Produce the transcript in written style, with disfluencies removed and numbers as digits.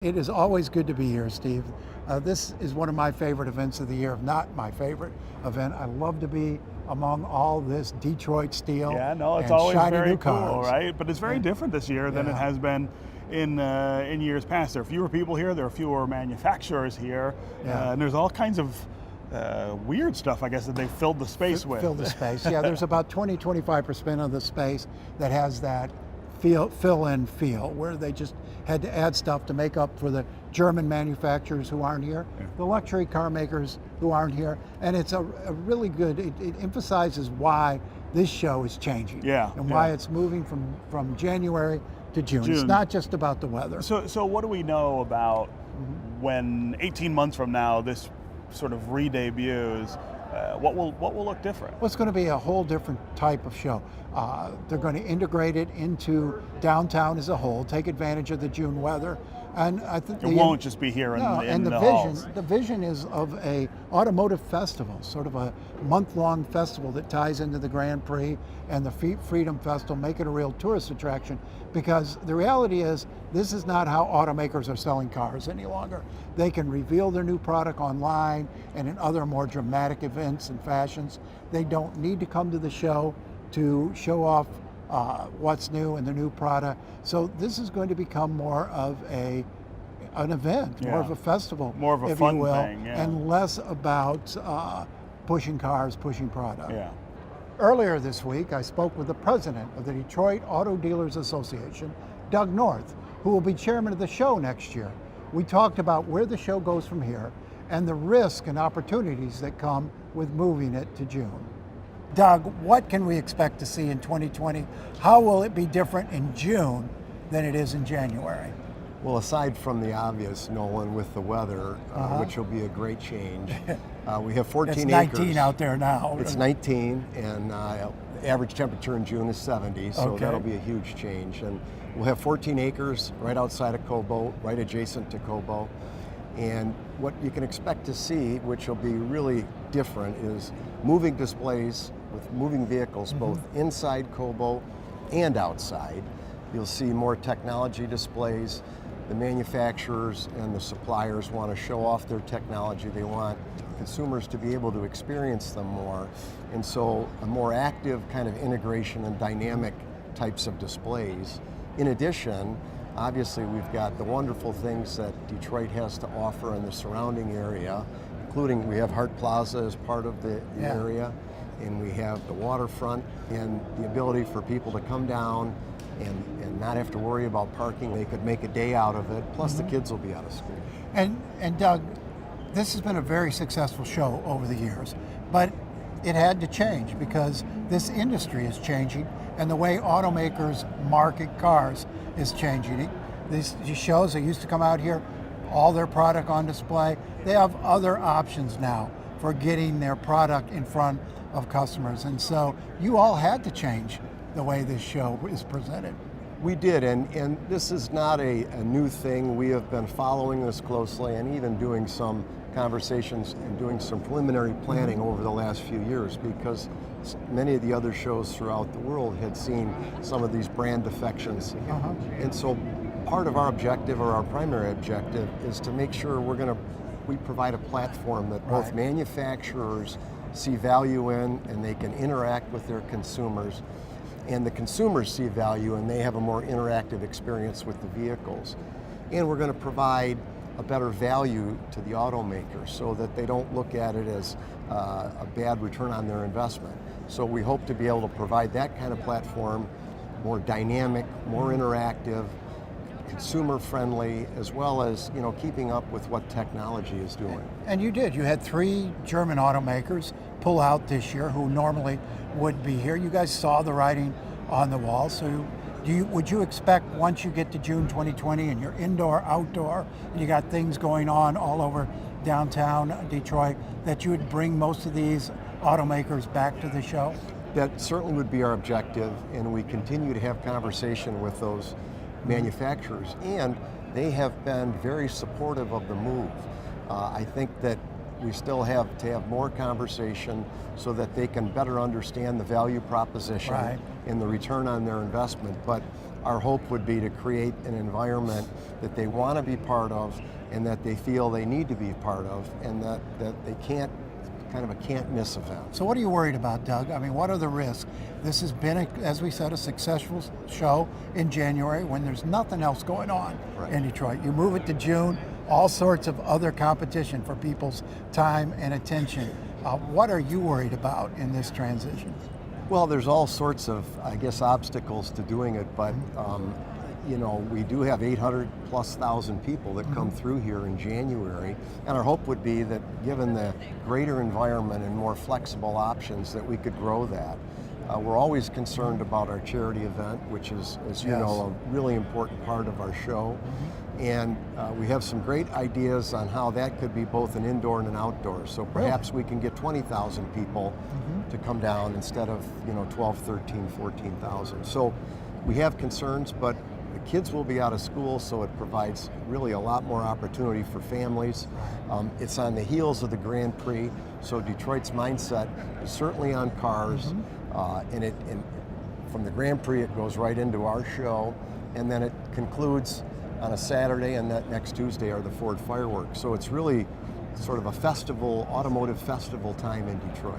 It is always good to be here, Steve. This is one of my favorite events of the year, if not my favorite event. I love to be among all this Detroit steel Yeah, no, it's and always shiny very new cool, cars. right? But it's very different this year than it Yeah. has been in years past. There are fewer people here. There are fewer manufacturers here, Yeah. and there's all kinds of weird stuff, I guess, that they filled the space with. Fill the space. Yeah, there's about 25% of the space that has that fill-in feel, where they just had to add stuff to make up for the German manufacturers who aren't here, the luxury car makers who aren't here, and it's a really good, it emphasizes why this show is changing, and why it's moving from January to June. It's not just about the weather. So what do we know about when 18 months from now this sort of re-debuts? What will look different? Well, it's going to be a whole different type of show. They're going to integrate it into downtown as a whole, take advantage of the June weather, and I think it won't just be here in the halls. The vision is of a automotive festival, sort of a month-long festival that ties into the Grand Prix and the Freedom Festival, make it a real tourist attraction. Because the reality is, this is not how automakers are selling cars any longer. They can reveal their new product online and in other more dramatic events and fashions. They don't need to come to the show to show off what's new and the new product. So this is going to become more of an event, more of a festival, more of a if fun you will, thing, and less about pushing cars, pushing product. Yeah. Earlier this week, I spoke with the president of the Detroit Auto Dealers Association, Doug North, who will be chairman of the show next year. We talked about where the show goes from here and the risk and opportunities that come with moving it to June. Doug, what can we expect to see in 2020? How will it be different in June than it is in January? Well, aside from the obvious, Nolan, with the weather, which will be a great change, we have 14 acres. It's 19 out there now. It's 19, and average temperature in June is 70, so that'll be a huge change. And we'll have 14 acres right outside of Cobo, right adjacent to Cobo. And what you can expect to see, which will be really different, is moving displays with moving vehicles, both inside Cobo and outside. You'll see more technology displays. The manufacturers and the suppliers want to show off their technology. They want consumers to be able to experience them more. And so a more active kind of integration and dynamic types of displays. In addition, obviously we've got the wonderful things that Detroit has to offer in the surrounding area, including we have Hart Plaza as part of the area, and we have the waterfront and the ability for people to come down and not have to worry about parking. They could make a day out of it, plus the kids will be out of school. And Doug, this has been a very successful show over the years, but it had to change because this industry is changing and the way automakers market cars is changing. These shows, they used to come out here, all their product on display. They have other options now for getting their product in front of customers. And so you all had to change the way this show is presented. We did, and this is not a new thing. We have been following this closely and even doing some conversations and doing some preliminary planning over the last few years, because many of the other shows throughout the world had seen some of these brand defections. And so part of our objective, or our primary objective, is to make sure we provide a platform that both manufacturers see value in and they can interact with their consumers, and the consumers see value and they have a more interactive experience with the vehicles. And we're going to provide a better value to the automakers so that they don't look at it as a bad return on their investment. So we hope to be able to provide that kind of platform, more dynamic, more interactive, consumer friendly, as well as keeping up with what technology is doing. And you did. You had 3 German automakers pull out this year who normally would be here. You guys saw the writing on the wall. So would you expect, once you get to June 2020 and you're indoor, outdoor, and you got things going on all over downtown Detroit, that you would bring most of these automakers back to the show? That certainly would be our objective, and we continue to have conversation with those manufacturers, and they have been very supportive of the move. I think that we still have to have more conversation so that they can better understand the value proposition and the return on their investment. But our hope would be to create an environment that they want to be part of and that they feel they need to be part of, and that they can't, kind of a can't miss event. So what are you worried about, Doug? I mean, what are the risks? This has been, as we said, a successful show in January when there's nothing else going on in Detroit. You move it to June, all sorts of other competition for people's time and attention. What are you worried about in this transition? Well, there's all sorts of, I guess, obstacles to doing it, but you know, we do have 800,000+ people that come through here in January, and our hope would be that given the greater environment and more flexible options that we could grow that. We're always concerned about our charity event, which is, as you know, a really important part of our show. And we have some great ideas on how that could be both an indoor and an outdoor. So perhaps we can get 20,000 people to come down instead of, you know, 12, 13, 14,000. So we have concerns, but the kids will be out of school, so it provides really a lot more opportunity for families. It's on the heels of the Grand Prix, so Detroit's mindset is certainly on cars, and from the Grand Prix it goes right into our show, and then it concludes on a Saturday, and that next Tuesday are the Ford fireworks. So it's really sort of a festival, automotive festival time in Detroit.